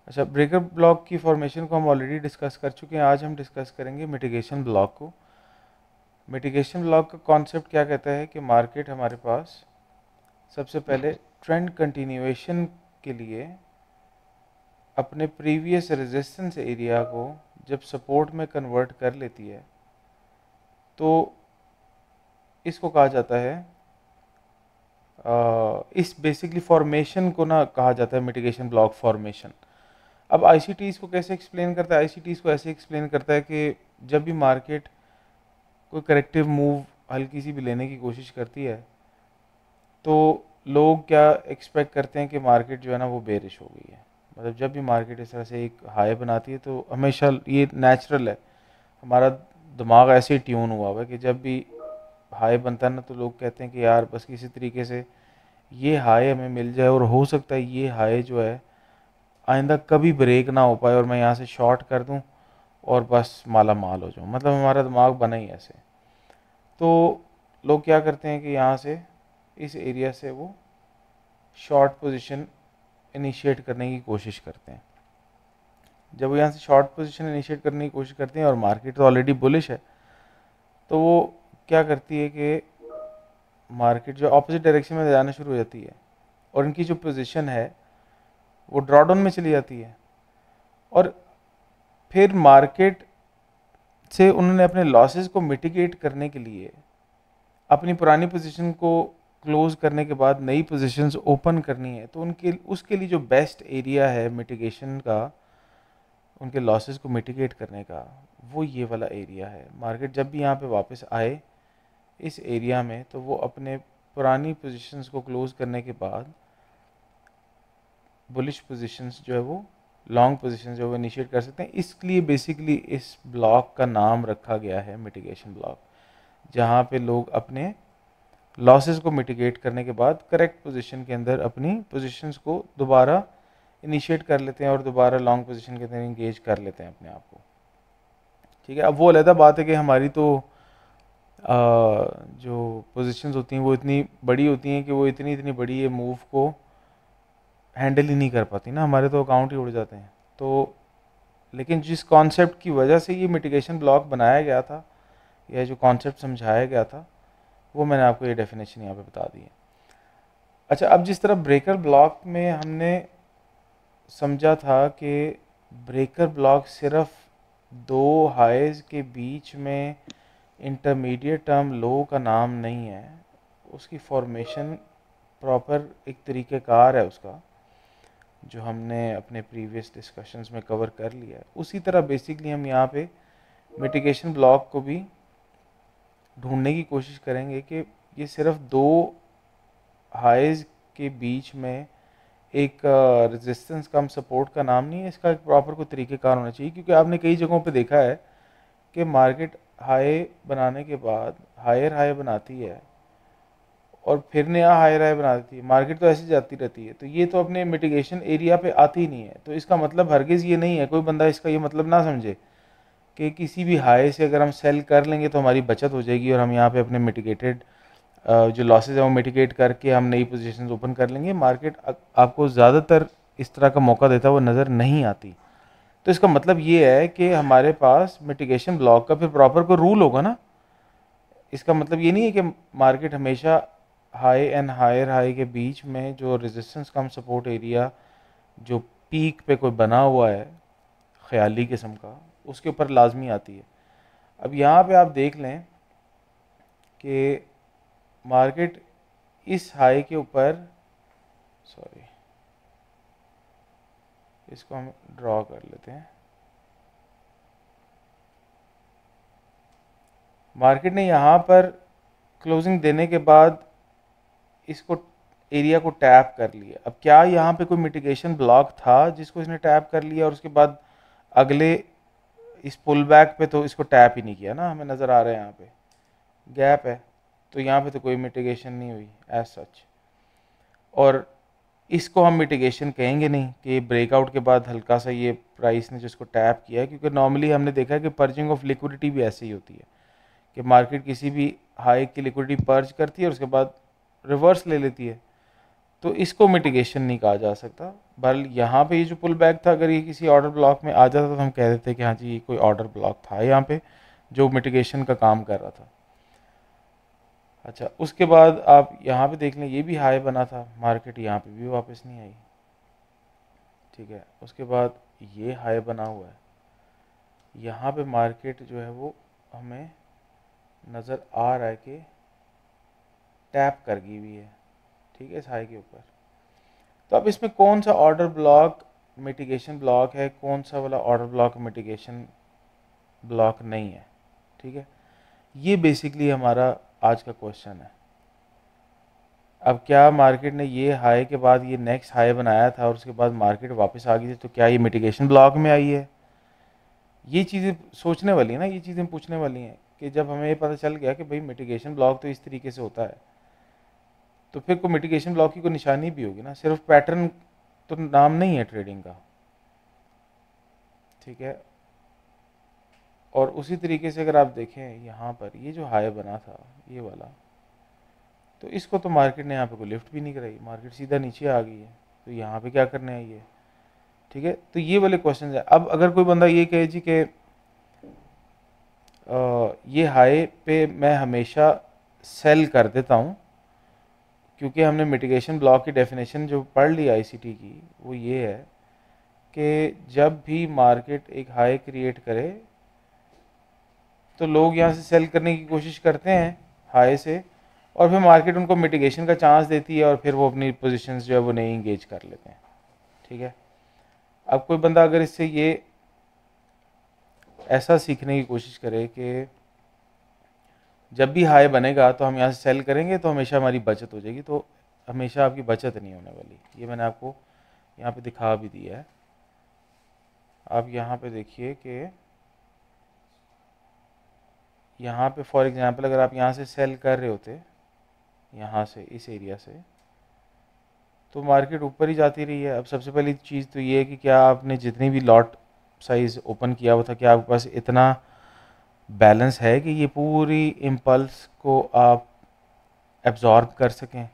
अच्छा, breaker block की formation को हम ऑलरेडी डिस्कस कर चुके हैं। आज हम डिस्कस करेंगे मिटिगेशन ब्लॉक को। मिटिगेशन ब्लॉक का कॉन्सेप्ट क्या कहता है कि मार्केट हमारे पास सबसे पहले ट्रेंड कंटिन्यूएशन के लिए अपने प्रीवियस रेजिस्टेंस एरिया को जब सपोर्ट में कन्वर्ट कर लेती है तो इसको कहा जाता है इस बेसिकली फॉर्मेशन को ना कहा जाता है मिटिगेशन ब्लॉक फॉर्मेशन। अब आईसीटीज़ को कैसे एक्सप्लेन करता है? आईसीटीज़ को ऐसे एक्सप्लेन करता है कि जब भी मार्केट कोई करेक्टिव मूव हल्की सी भी लेने की कोशिश करती है तो लोग क्या एक्सपेक्ट करते हैं कि मार्केट जो है ना वो बेरिश हो गई है। मतलब जब भी मार्केट इस तरह से एक हाई बनाती है तो हमेशा ये नेचुरल है, हमारा दिमाग ऐसे ही ट्यून हुआ हुआ है कि जब भी हाई बनता है ना तो लोग कहते हैं कि यार बस किसी तरीके से ये हाई हमें मिल जाए और हो सकता है ये हाई जो है आइंदा कभी ब्रेक ना हो पाए और मैं यहाँ से शॉर्ट कर दूँ और बस माला माल हो जाऊँ। मतलब हमारा दिमाग बना ही ऐसे। तो लोग क्या करते हैं कि यहाँ से इस एरिया से वो शॉर्ट पोजीशन इनिशिएट करने की कोशिश करते हैं। जब वो यहाँ से शॉर्ट पोजीशन इनिशिएट करने की कोशिश करते हैं और मार्केट तो ऑलरेडी बुलिश है तो वो क्या करती है कि मार्केट जो ऑपोजिट डायरेक्शन में जाना शुरू हो जाती है और इनकी जो पोजीशन है वो ड्रॉडाउन में चली जाती है और फिर मार्केट से उन्होंने अपने लॉसेस को मिटिगेट करने के लिए अपनी पुरानी पोजीशन को क्लोज करने के बाद नई पोजीशंस ओपन करनी है तो उनके उसके लिए जो बेस्ट एरिया है मिटिगेशन का, उनके लॉसेस को मिटिगेट करने का, वो ये वाला एरिया है। मार्केट जब भी यहाँ पे वापस आए इस एरिया में तो वो अपने पुरानी पोजीशंस को क्लोज करने के बाद बुलिश पोजीशंस जो है वो लॉन्ग पोजीशन जो है वो इनिशिएट कर सकते हैं। इसलिए बेसिकली इस ब्लॉक का नाम रखा गया है मिटिगेशन ब्लॉक, जहाँ पे लोग अपने लॉसेस को मिटिगेट करने के बाद करेक्ट पोजीशन के अंदर अपनी पोजीशंस को दोबारा इनिशिएट कर लेते हैं और दोबारा लॉन्ग पोजीशन के अंदर इंगेज कर लेते हैं अपने आप को। ठीक है, अब वो अलग बात है कि हमारी तो जो पोजीशंस होती हैं वो इतनी बड़ी होती हैं कि वो इतनी इतनी बड़ी ये मूव को हैंडल ही नहीं कर पाती ना, हमारे तो अकाउंट ही उड़ जाते हैं। तो लेकिन जिस कॉन्सेप्ट की वजह से ये मिटिगेशन ब्लॉक बनाया गया था या जो कॉन्सेप्ट समझाया गया था वो मैंने आपको ये डेफिनेशन यहाँ पे बता दी है। अच्छा, अब जिस तरह ब्रेकर ब्लॉक में हमने समझा था कि ब्रेकर ब्लॉक सिर्फ दो हाइज के बीच में इंटरमीडिएट टर्म लो का नाम नहीं है, उसकी फॉर्मेशन प्रॉपर एक तरीक़ेकार है उसका, जो हमने अपने प्रीवियस डिस्कशंस में कवर कर लिया है। उसी तरह बेसिकली हम यहाँ पे मिटिगेशन ब्लॉक को भी ढूंढने की कोशिश करेंगे कि ये सिर्फ दो हाइज के बीच में एक रेजिस्टेंस कम सपोर्ट का नाम नहीं है, इसका एक प्रॉपर कोई तरीक़ेकार होना चाहिए। क्योंकि आपने कई जगहों पे देखा है कि मार्केट हाई बनाने के बाद हायर हाई बनाती है और फिर नया हायर हाई बना देती है, मार्केट तो ऐसे जाती रहती है, तो ये तो अपने मिटिगेशन एरिया पे आती ही नहीं है। तो इसका मतलब हरगिज़ ये नहीं है, कोई बंदा इसका ये मतलब ना समझे कि किसी भी हाई से अगर हम सेल कर लेंगे तो हमारी बचत हो जाएगी और हम यहाँ पे अपने मिटिगेटेड जो लॉसेज है वो मिटिगेट करके हम नई पोजीशंस ओपन कर लेंगे। मार्केट आपको ज़्यादातर इस तरह का मौका देता हुआ नज़र नहीं आती। तो इसका मतलब ये है कि हमारे पास मिटिगेशन ब्लॉक का फिर प्रॉपर कोई रूल होगा ना। इसका मतलब ये नहीं है कि मार्केट हमेशा हाई एंड हायर हाई के बीच में जो रेजिस्टेंस कम सपोर्ट एरिया जो पीक पे कोई बना हुआ है ख्याली किस्म का, उसके ऊपर लाजमी आती है। अब यहाँ पे आप देख लें कि मार्केट इस हाई के ऊपर, सॉरी इसको हम ड्रॉ कर लेते हैं, मार्केट ने यहाँ पर क्लोजिंग देने के बाद इसको एरिया को टैप कर लिया। अब क्या यहाँ पे कोई मिटिगेशन ब्लॉक था जिसको इसने टैप कर लिया और उसके बाद अगले इस पुल बैक पे तो इसको टैप ही नहीं किया ना, हमें नज़र आ रहा है यहाँ पे गैप है, तो यहाँ पे तो कोई मिटिगेशन नहीं हुई एज सच। और इसको हम मिटिगेशन कहेंगे नहीं कि ब्रेकआउट के बाद हल्का सा ये प्राइस ने जिसको टैप किया है, क्योंकि नॉर्मली हमने देखा है कि पर्जिंग ऑफ लिक्विडिटी भी ऐसे ही होती है कि मार्केट किसी भी हाई की लिक्विडिटी पर्ज करती है और उसके बाद रिवर्स ले लेती है। तो इसको मिटिगेशन नहीं कहा जा सकता, बल यहाँ पे ये जो पुल बैक था, अगर ये किसी ऑर्डर ब्लॉक में आ जाता तो हम कह देते कि हाँ जी ये कोई ऑर्डर ब्लॉक था यहाँ पे जो मिटिगेशन का काम कर रहा था। अच्छा, उसके बाद आप यहाँ पे देख लें, ये भी हाई बना था, मार्केट यहाँ पे भी वापस नहीं आई। ठीक है, उसके बाद ये हाई बना हुआ है, यहाँ पे मार्केट जो है वो हमें नज़र आ रहा है कि टैप कर गई हुई है। ठीक है, इस हाई के ऊपर। तो अब इसमें कौन सा ऑर्डर ब्लॉक मिटिगेशन ब्लॉक है, कौन सा वाला ऑर्डर ब्लॉक मिटिगेशन ब्लॉक नहीं है। ठीक है, ये बेसिकली हमारा आज का क्वेश्चन है। अब क्या मार्केट ने ये हाई के बाद ये नेक्स्ट हाई बनाया था और उसके बाद मार्केट वापस आ गई थी, तो क्या ये मिटिगेशन ब्लॉक में आई है? ये चीज़ें सोचने वाली है ना, ये चीज़ें पूछने वाली हैं कि जब हमें ये पता चल गया कि भाई मिटिगेशन ब्लॉक तो इस तरीके से होता है, तो फिर कोई मिटिगेशन ब्लॉक की कोई निशानी भी होगी ना, सिर्फ पैटर्न तो नाम नहीं है ट्रेडिंग का। ठीक है, और उसी तरीके से अगर आप देखें यहाँ पर ये जो हाई बना था ये वाला, तो इसको तो मार्केट ने यहाँ पे कोई लिफ्ट भी नहीं कराई, मार्केट सीधा नीचे आ गई है, तो यहाँ पे क्या करने आई है। ठीक है, तो ये वाले क्वेश्चन है। अब अगर कोई बंदा ये कहे जी कि ये हाई पे मैं हमेशा सेल कर देता हूँ, क्योंकि हमने मिटिगेशन ब्लॉक की डेफिनेशन जो पढ़ ली आईसीटी की, वो ये है कि जब भी मार्केट एक हाई क्रिएट करे तो लोग यहाँ से सेल करने की कोशिश करते हैं हाई से, और फिर मार्केट उनको मिटिगेशन का चांस देती है और फिर वो अपनी पोजीशंस जो है वो नहीं इंगेज कर लेते हैं। ठीक है, अब कोई बंदा अगर इससे ये ऐसा सीखने की कोशिश करे कि जब भी हाई बनेगा तो हम यहाँ से सेल करेंगे तो हमेशा हमारी बचत हो जाएगी, तो हमेशा आपकी बचत नहीं होने वाली। ये मैंने आपको यहाँ पे दिखा भी दिया है। आप यहाँ पे देखिए कि यहाँ पे फॉर एग्जांपल अगर आप यहाँ से सेल कर रहे होते, यहाँ से इस एरिया से, तो मार्केट ऊपर ही जाती रही है। अब सबसे पहली चीज़ तो ये है कि क्या आपने जितनी भी लॉट साइज़ ओपन किया हुआ था, क्या आपके पास इतना बैलेंस है कि ये पूरी इम्पल्स को आप एब्जॉर्ब कर सकें।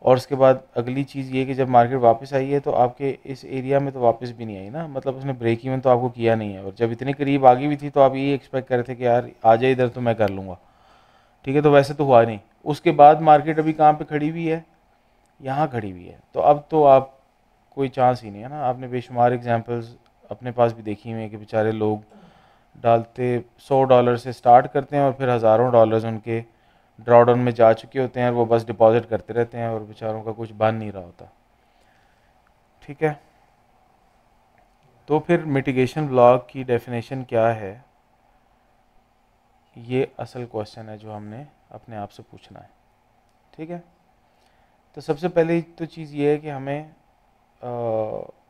और उसके बाद अगली चीज़ ये कि जब मार्केट वापस आई है तो आपके इस एरिया में तो वापस भी नहीं आई ना, मतलब उसने ब्रेक इवन तो आपको किया नहीं है, और जब इतने करीब आ गई भी थी तो आप ये एक्सपेक्ट कर रहे थे कि यार आ जाए इधर तो मैं कर लूँगा। ठीक है, तो वैसे तो हुआ नहीं। उसके बाद मार्केट अभी कहाँ पे खड़ी हुई है, यहाँ खड़ी हुई है, तो अब तो आप कोई चांस ही नहीं है ना। आपने बेशुमार एग्जांपल्स अपने पास भी देखी हुई हैं कि बेचारे लोग डालते $100 से स्टार्ट करते हैं और फिर हज़ारों डॉलर्स उनके ड्रॉडाउन में जा चुके होते हैं और वो बस डिपॉजिट करते रहते हैं और बेचारों का कुछ बन नहीं रहा होता। ठीक है, तो फिर मिटिगेशन ब्लॉक की डेफिनेशन क्या है, ये असल क्वेश्चन है जो हमने अपने आप से पूछना है। ठीक है, तो सबसे पहले तो चीज़ ये है कि हमें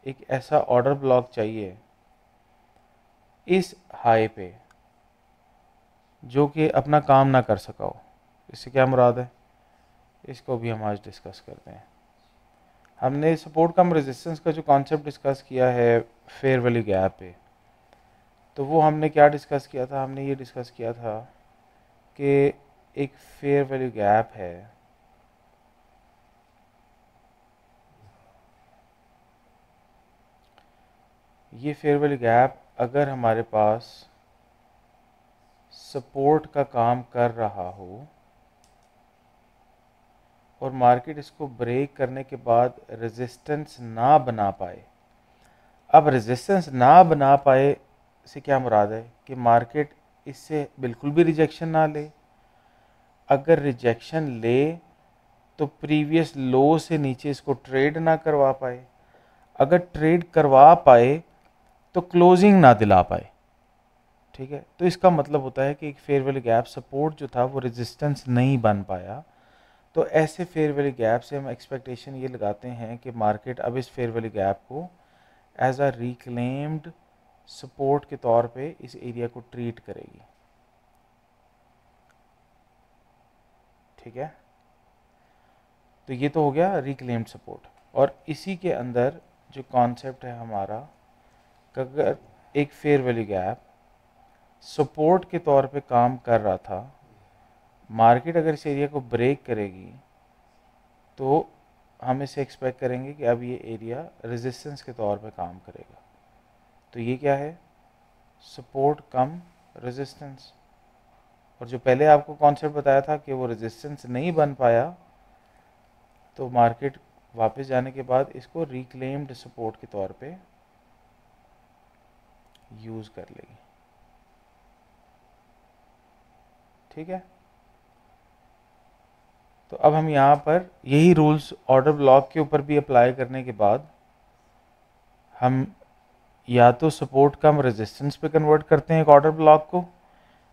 एक ऐसा ऑर्डर ब्लॉक चाहिए इस हाई पे जो कि अपना काम ना कर सका हो। इससे क्या मुराद है, इसको भी हम आज डिस्कस करते हैं। हमने सपोर्ट कम रेजिस्टेंस का जो कॉन्सेप्ट डिस्कस किया है फेयर वैल्यू गैप पे, तो वो हमने क्या डिस्कस किया था, हमने ये डिस्कस किया था कि एक फेयर वैल्यू गैप है, ये फेयर वैल्यू गैप अगर हमारे पास सपोर्ट का काम कर रहा हो और मार्केट इसको ब्रेक करने के बाद रेजिस्टेंस ना बना पाए। अब रेजिस्टेंस ना बना पाए से क्या मुराद है कि मार्केट इससे बिल्कुल भी रिजेक्शन ना ले। अगर रिजेक्शन ले तो प्रीवियस लो से नीचे इसको ट्रेड ना करवा पाए, अगर ट्रेड करवा पाए तो क्लोजिंग ना दिला पाए। ठीक है, तो इसका मतलब होता है कि एक फेयर वैल्यू गैप सपोर्ट जो था वो रेजिस्टेंस नहीं बन पाया। तो ऐसे फेयर वैल्यू गैप से हम एक्सपेक्टेशन ये लगाते हैं कि मार्केट अब इस फेयर वैल्यू गैप को एज अ रिक्लेम्ड सपोर्ट के तौर पे इस एरिया को ट्रीट करेगी। ठीक है, तो ये तो हो गया रिक्लेम्ड सपोर्ट। और इसी के अंदर जो कॉन्सेप्ट है हमारा, अगर एक फेयर वैल्यू गैप सपोर्ट के तौर पे काम कर रहा था, मार्केट अगर इस एरिया को ब्रेक करेगी तो हम इसे एक्सपेक्ट करेंगे कि अब ये एरिया रेजिस्टेंस के तौर पे काम करेगा। तो ये क्या है, सपोर्ट कम रेजिस्टेंस। और जो पहले आपको कॉन्सेप्ट बताया था कि वो रेजिस्टेंस नहीं बन पाया, तो मार्केट वापस जाने के बाद इसको रिक्लेम्ड सपोर्ट के तौर पे यूज़ कर लेगी। ठीक है, तो अब हम यहाँ पर यही रूल्स ऑर्डर ब्लॉक के ऊपर भी अप्लाई करने के बाद हम या तो सपोर्ट कम रेजिस्टेंस पे कन्वर्ट करते हैं एक ऑर्डर ब्लॉक को,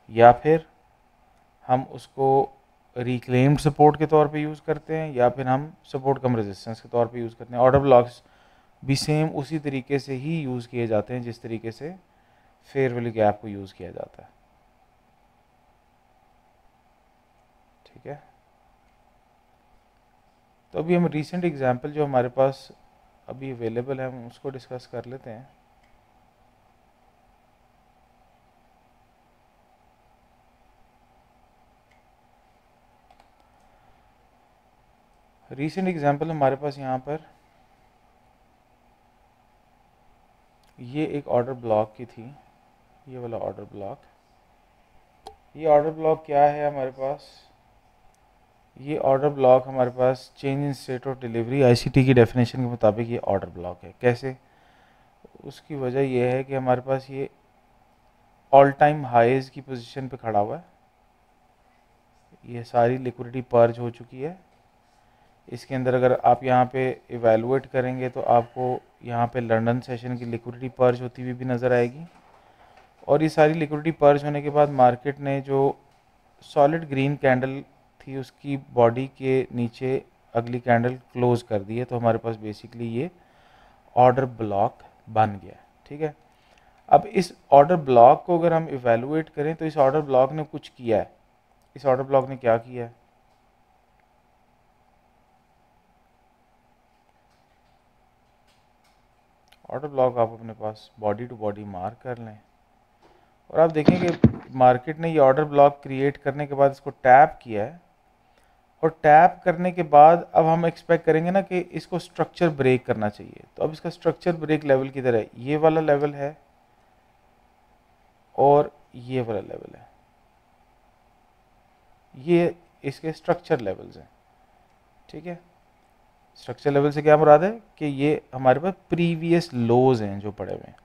या फिर हम उसको रिक्लेम्ड सपोर्ट के तौर पे यूज़ करते हैं, या फिर हम सपोर्ट कम रेजिस्टेंस के तौर पे यूज़ करते हैं। ऑर्डर ब्लॉक्स भी सेम उसी तरीके से ही यूज़ किए जाते हैं जिस तरीके से फेयर वैल्यू गैप को यूज़ किया जाता है। ठीक है, तो अभी हम रीसेंट एग्जांपल जो हमारे पास अभी अवेलेबल है हम उसको डिस्कस कर लेते हैं। रीसेंट एग्जांपल हमारे पास यहाँ पर ये एक ऑर्डर ब्लॉक की थी, ये वाला ऑर्डर ब्लॉक। ये ऑर्डर ब्लॉक क्या है हमारे पास, ये ऑर्डर ब्लॉक हमारे पास change in state of delivery ICT की डेफिनेशन के मुताबिक ये ऑर्डर ब्लॉक है। कैसे, उसकी वजह यह है कि हमारे पास ये ऑल टाइम हाईज की पोजीशन पे खड़ा हुआ है, ये सारी लिक्विडिटी पर्ज हो चुकी है। इसके अंदर अगर आप यहाँ पे इवेलुएट करेंगे तो आपको यहाँ पे लंदन सेशन की लिक्विडिटी पर्ज होती हुई भी नज़र आएगी। और ये सारी लिक्विडिटी पर्ज होने के बाद मार्केट ने जो सॉलिड ग्रीन कैंडल थी उसकी बॉडी के नीचे अगली कैंडल क्लोज कर दी है। तो हमारे पास बेसिकली ये ऑर्डर ब्लॉक बन गया। ठीक है, अब इस ऑर्डर ब्लॉक को अगर हम इवेलुएट करें तो इस ऑर्डर ब्लॉक ने कुछ किया है। इस ऑर्डर ब्लॉक ने क्या किया है, ऑर्डर ब्लॉक आप अपने पास बॉडी टू बॉडी मार्क कर लें और आप देखेंगे मार्केट ने ये ऑर्डर ब्लॉक क्रिएट करने के बाद इसको टैप किया है। और टैप करने के बाद अब हम एक्सपेक्ट करेंगे ना कि इसको स्ट्रक्चर ब्रेक करना चाहिए। तो अब इसका स्ट्रक्चर ब्रेक लेवल किधर है, ये वाला लेवल है और ये वाला लेवल है, ये इसके स्ट्रक्चर लेवल्स हैं। ठीक है, स्ट्रक्चर लेवल से क्या मुराद है कि ये हमारे पास प्रीवियस लोज हैं जो पड़े हुए हैं।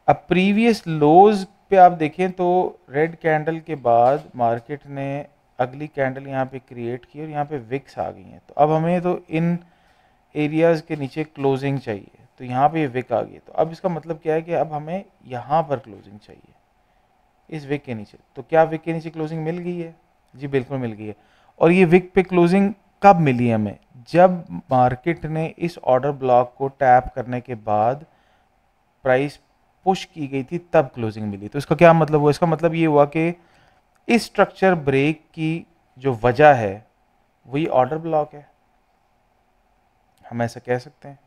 अब प्रीवियस लोज पे आप देखें तो रेड कैंडल के बाद मार्केट ने अगली कैंडल यहाँ पे क्रिएट की और यहाँ पे विक्स आ गई हैं। तो अब हमें तो इन एरियाज़ के नीचे क्लोजिंग चाहिए, तो यहाँ पे ये विक आ गई। तो अब इसका मतलब क्या है कि अब हमें यहाँ पर क्लोजिंग चाहिए इस विक के नीचे। तो क्या विक के नीचे क्लोजिंग मिल गई है? जी बिल्कुल मिल गई है। और ये विक पे क्लोजिंग कब मिली हमें? जब मार्केट ने इस ऑर्डर ब्लॉक को टैप करने के बाद प्राइस पुश की गई थी तब क्लोजिंग मिली। तो इसका क्या मतलब हुआ? इसका मतलब ये हुआ कि इस स्ट्रक्चर ब्रेक की जो वजह है वही ऑर्डर ब्लॉक है, हम ऐसा कह सकते हैं,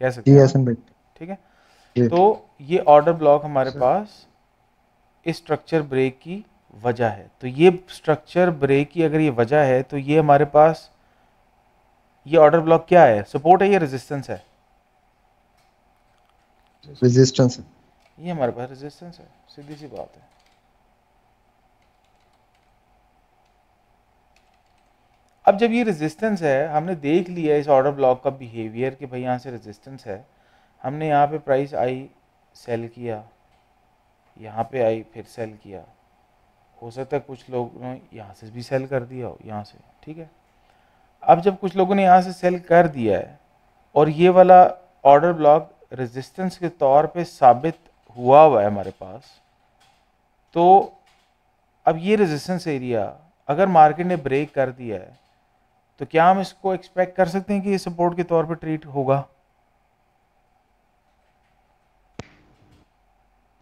कह सकते हैं। ठीक है, तो ये ऑर्डर ब्लॉक हमारे पास इस स्ट्रक्चर ब्रेक की वजह है। तो ये स्ट्रक्चर ब्रेक की अगर ये वजह है तो ये हमारे पास ये ऑर्डर ब्लॉक क्या है, सपोर्ट है या रेजिस्टेंस है? रेजिस्टेंस है। ये हमारे पास रेजिस्टेंस है, सीधी सी बात है। अब जब ये रेजिस्टेंस है, हमने देख लिया इस ऑर्डर ब्लॉक का बिहेवियर कि भाई यहाँ से रेजिस्टेंस है, हमने यहाँ पे प्राइस आई सेल किया, यहाँ पे आई फिर सेल किया, हो सकता है कुछ लोगों ने यहाँ से भी सेल कर दिया हो यहाँ से। ठीक है, अब जब कुछ लोगों ने यहाँ से सेल कर दिया है और ये वाला ऑर्डर ब्लॉक रेजिस्टेंस के तौर पे साबित हुआ है हमारे पास, तो अब ये रेजिस्टेंस एरिया अगर मार्केट ने ब्रेक कर दिया है तो क्या हम इसको एक्सपेक्ट कर सकते हैं कि ये सपोर्ट के तौर पे ट्रीट होगा?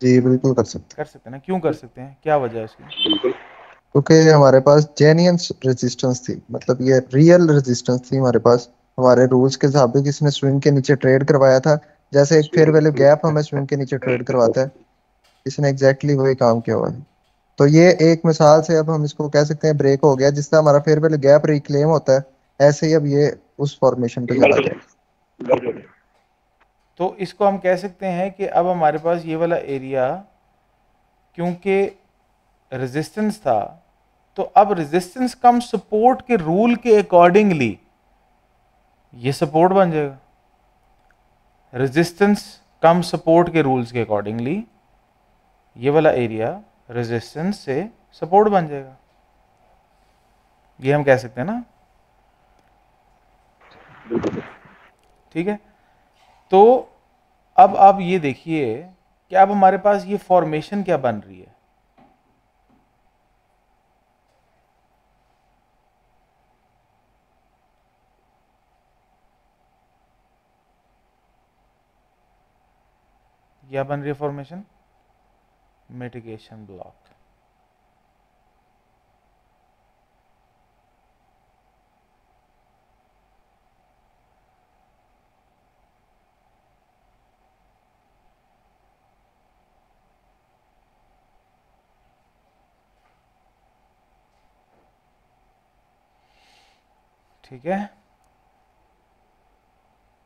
जी बिल्कुल कर सकते हैं ना। क्यों कर सकते हैं, क्या वजह है इसकी? क्योंकि हमारे पास जेन्युइन रेजिस्टेंस थी, मतलब ये रियल रेजिस्टेंस थी हमारे पास। हमारे रूल्स के मुताबिक इसने स्विंग के नीचे ट्रेड करवाया था, जैसे एक फेयर वैल्यू गैप हमें स्विंग के नीचे ट्रेड करवाता है, इसने एग्जैक्टली वही काम किया हुआ है। तो ये एक मिसाल से अब हम इसको कह सकते हैं ब्रेक हो गया, जिससे हमारा फेयर वैल्यू गैप रिक्लेम होता है, ऐसे ही अब ये उस फॉर्मेशन पे चला जाए। तो इसको हम कह सकते हैं कि अब हमारे पास ये वाला एरिया, क्योंकि रेजिस्टेंस था, तो अब रेजिस्टेंस कम सपोर्ट के रूल के अकॉर्डिंगली ये सपोर्ट बन जाएगा। रेजिस्टेंस कम सपोर्ट के रूल्स के अकॉर्डिंगली ये वाला एरिया रेजिस्टेंस से सपोर्ट बन जाएगा, ये हम कह सकते हैं ना। ठीक है, तो अब आप ये देखिए कि अब हमारे पास ये फॉर्मेशन क्या बन रही है। क्या बन रही है फॉर्मेशन? Mitigation block. ठीक है,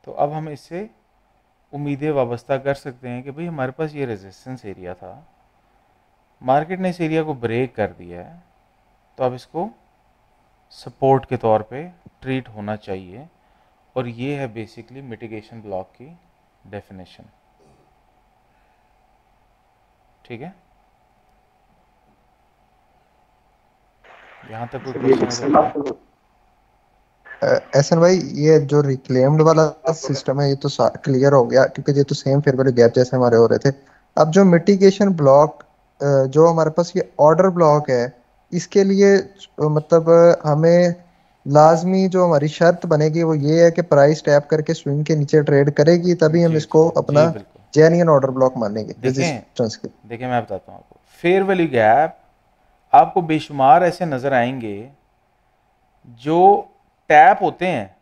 तो अब हम इससे उम्मीदें वाबस्ता कर सकते हैं कि भाई हमारे पास ये रेजिस्टेंस एरिया था, मार्केट ने इस एरिया को ब्रेक कर दिया है, तो अब इसको सपोर्ट के तौर पे ट्रीट होना चाहिए, और ये है बेसिकली मिटिगेशन ब्लॉक की डेफिनेशन। ठीक है, यहाँ तक कोई क्वेश्चन है? एहसन भाई, ये जो रिक्लेम्ड वाला सिस्टम है ये तो क्लियर हो गया, क्योंकि ये तो सेम फेयर वैल्यू गैप जैसे हमारे हो रहे थे। अब जो मिटिगेशन ब्लॉक, जो हमारे पास ये ऑर्डर ब्लॉक है, इसके लिए मतलब हमें लाजमी जो हमारी शर्त बनेगी वो ये है कि प्राइस टैप करके स्विंग के नीचे ट्रेड करेगी, तभी हम जी इसको जी अपना बिल्कुल। जेन्युइन ऑर्डर ब्लॉक मानेंगे देखें रेजिस्टेंस के। देखें मैं बताता हूँ आपको, फेयर वैल्यू गैप आपको बेशुमार ऐसे नज़र आएंगे जो टैप होते हैं,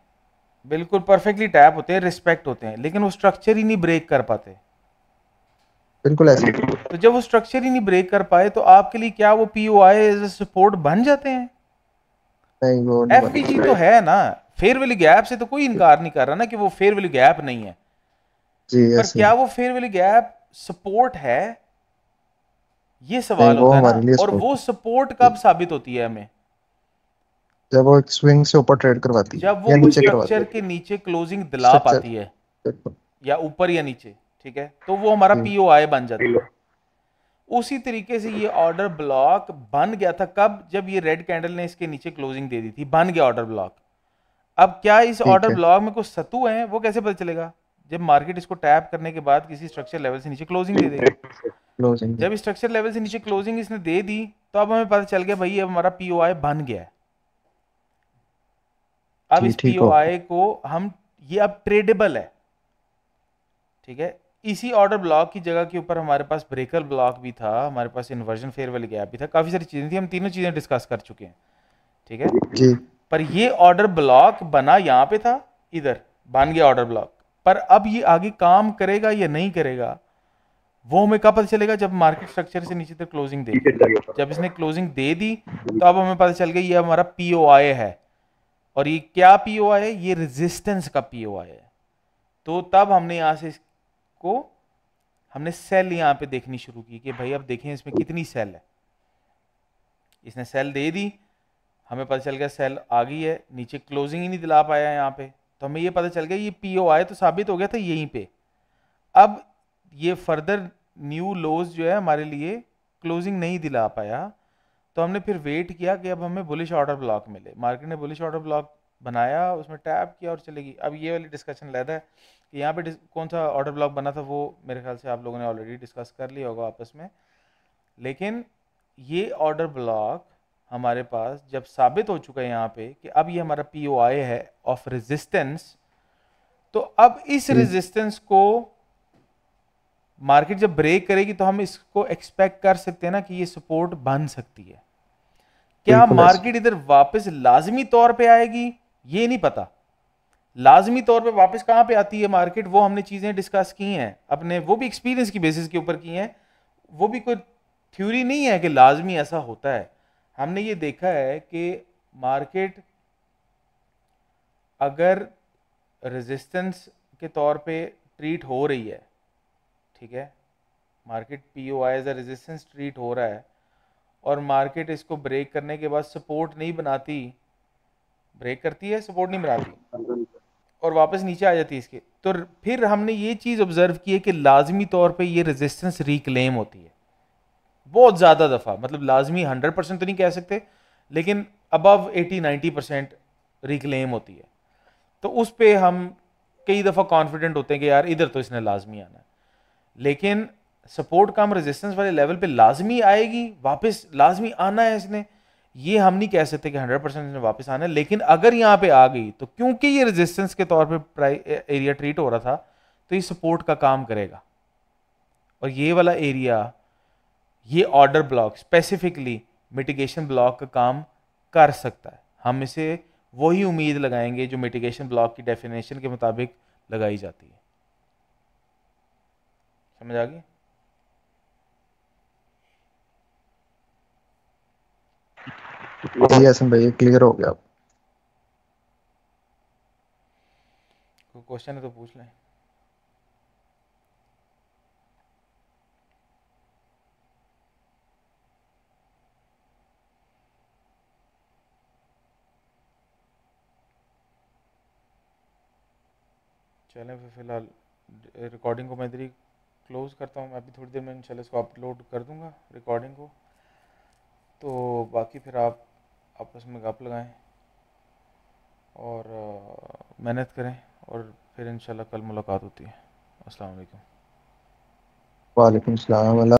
बिल्कुल परफेक्टली टैप होते हैं, रिस्पेक्ट होते हैं, लेकिन वो स्ट्रक्चर ही नहीं ब्रेक कर पाते। बिल्कुल ऐसे। तो जब वो स्ट्रक्चर ही नहीं ब्रेक कर पाए तो आपके लिए क्या वो पीओआई एज सपोर्ट बन जाते हैं? नहीं, वो नहीं एफवीजी बनेगा। तो है ना, फेयर वैल्यू गैप से तो कोई इनकार नहीं कर रहा ना कि वो फेयर वैल्यू गैप नहीं है, जी पर ऐसे। क्या वो फेयर वैल्यू गैप सपोर्ट है, ये नहीं, सवाल वो होता है ना। हमारे लिए और वो सपोर्ट, सपोर्ट कब साबित होती है हमें? जब वो एक स्विंग से ऊपर ट्रेड करवाती है जब वो या कोई नीचे करवाती स्ट्रक्चर है। के नीचे क्लोजिंग दिला स्ट्रक्चर। पाती है, या ऊपर या नीचे, ठीक है, तो वो हमारा पीओआई बन जाता है। उसी तरीके से ये ऑर्डर ब्लॉक बन गया था कब? जब ये रेड कैंडल ने इसके नीचे क्लोजिंग दे दी थी, बन गया ऑर्डर ब्लॉक। अब क्या इस ठीक ऑर्डर है। ब्लॉक में कुछ सत्तू है? वो कैसे पता चलेगा? जब मार्केट इसको टैप करने के बाद किसी स्ट्रक्चर लेवल से नीचे क्लोजिंग दे देगी। क्लोजिंग। जब स्ट्रक्चर लेवल से नीचे क्लोजिंग इसने दे दी, तो अब हमें पता चल गया भाई अब हमारा पीओआई बन गया है। अब जी इस ठीक हो। पीओआई को हम, ये अब ट्रेडेबल है। ठीक है, इसी ऑर्डर ब्लॉक की जगह के ऊपर हमारे पास ब्रेकर ब्लॉक भी था, हमारे पास इन्वर्जन फेयर वैल्यू गैप भी था, काफी सारी चीजें थी, हम तीनों चीजें डिस्कस कर चुके हैं। ठीक है, जी पर ये ऑर्डर ब्लॉक बना यहां पे था, इधर बन गया ऑर्डर ब्लॉक, पर अब ये आगे काम करेगा या नहीं करेगा वो हमें कब पता चलेगा? जब मार्केट स्ट्रक्चर से नीचे तक क्लोजिंग देगी। जब इसने क्लोजिंग दे दी तो अब हमें पता चल गया ये हमारा पीओआई है, और ये क्या पीओआई है? ये रेजिस्टेंस का पीओआई है। तो तब हमने यहां से इसको, हमने सेल यहां पे देखनी शुरू की कि भाई अब देखें इसमें कितनी सेल है। इसने सेल दे दी, हमें पता चल गया सेल आ गई है, नीचे क्लोजिंग ही नहीं दिला पाया यहाँ पे, तो हमें ये पता चल गया ये पीओआई तो साबित हो गया था यहीं पे। अब ये फर्दर न्यू लोज जो है हमारे लिए क्लोजिंग नहीं दिला पाया, तो हमने फिर वेट किया कि अब हमें बुलिश ऑर्डर ब्लॉक मिले। मार्केट ने बुलिश ऑर्डर ब्लॉक बनाया, उसमें टैप किया और चलेगी। अब ये वाली डिस्कशन लेता है कि यहाँ पे कौन सा ऑर्डर ब्लॉक बना था, वो मेरे ख्याल से आप लोगों ने ऑलरेडी डिस्कस कर लिया होगा आपस में। लेकिन ये ऑर्डर ब्लॉक हमारे पास जब साबित हो चुका है यहाँ पे कि अब ये हमारा पीओआई है ऑफ रेजिस्टेंस, तो अब इस रेजिस्टेंस को मार्केट जब ब्रेक करेगी तो हम इसको एक्सपेक्ट कर सकते हैं ना कि ये सपोर्ट बन सकती है। क्या बिल्कुल ऐसे। मार्केट इधर वापस लाजमी तौर पे आएगी? ये नहीं पता। लाजमी तौर पे वापस कहां पे आती है मार्केट, वो हमने चीजें डिस्कस की हैं अपने, वो भी एक्सपीरियंस की बेसिस के ऊपर की हैं, वो भी कोई थ्योरी नहीं है कि लाजमी ऐसा होता है। हमने ये देखा है कि मार्केट अगर रेजिस्टेंस के तौर पे ट्रीट हो रही है, ठीक है, market P O I as a resistance treat हो रहा है, और मार्केट इसको ब्रेक करने के बाद सपोर्ट नहीं बनाती, ब्रेक करती है सपोर्ट नहीं बनाती, और वापस नीचे आ जाती है इसके, तो फिर हमने ये चीज़ ऑब्जर्व की है कि लाजमी तौर पे ये रेजिस्टेंस रिक्लेम होती है बहुत ज़्यादा दफ़ा, मतलब लाजमी 100% तो नहीं कह सकते, लेकिन अबव 80-90% रिक्लेम होती है। तो उस पे हम कई दफ़ा कॉन्फिडेंट होते हैं कि यार इधर तो इसने लाजमी आना है, लेकिन सपोर्ट कम रेजिस्टेंस वाले लेवल पे लाजमी आएगी, वापस लाजमी आना है इसने, ये हम नहीं कह सकते कि 100% इसने वापस आना है, लेकिन अगर यहाँ पे आ गई तो क्योंकि ये रेजिस्टेंस के तौर पे एरिया ट्रीट हो रहा था, तो ये सपोर्ट का काम करेगा, और ये वाला एरिया, ये order block specifically mitigation block का काम कर सकता है। हम इसे वही उम्मीद लगाएंगे जो मिटिगेशन ब्लॉक की डेफिनेशन के मुताबिक लगाई जाती है। समझ आ गई? जी हसन भाई क्लियर हो गया। कोई क्वेश्चन है तो पूछ लें। चलें फिर फ़िलहाल रिकॉर्डिंग को मैं इधर ही क्लोज़ करता हूँ। मैं अभी थोड़ी देर में इंशाल्लाह इसको अपलोड कर दूँगा रिकॉर्डिंग को, तो बाकी फिर आप आपस में गप लगाएं और मेहनत करें, और फिर इंशाल्लाह कल मुलाकात होती है। अस्सलाम वालेकुम। वालेकुम सलाम।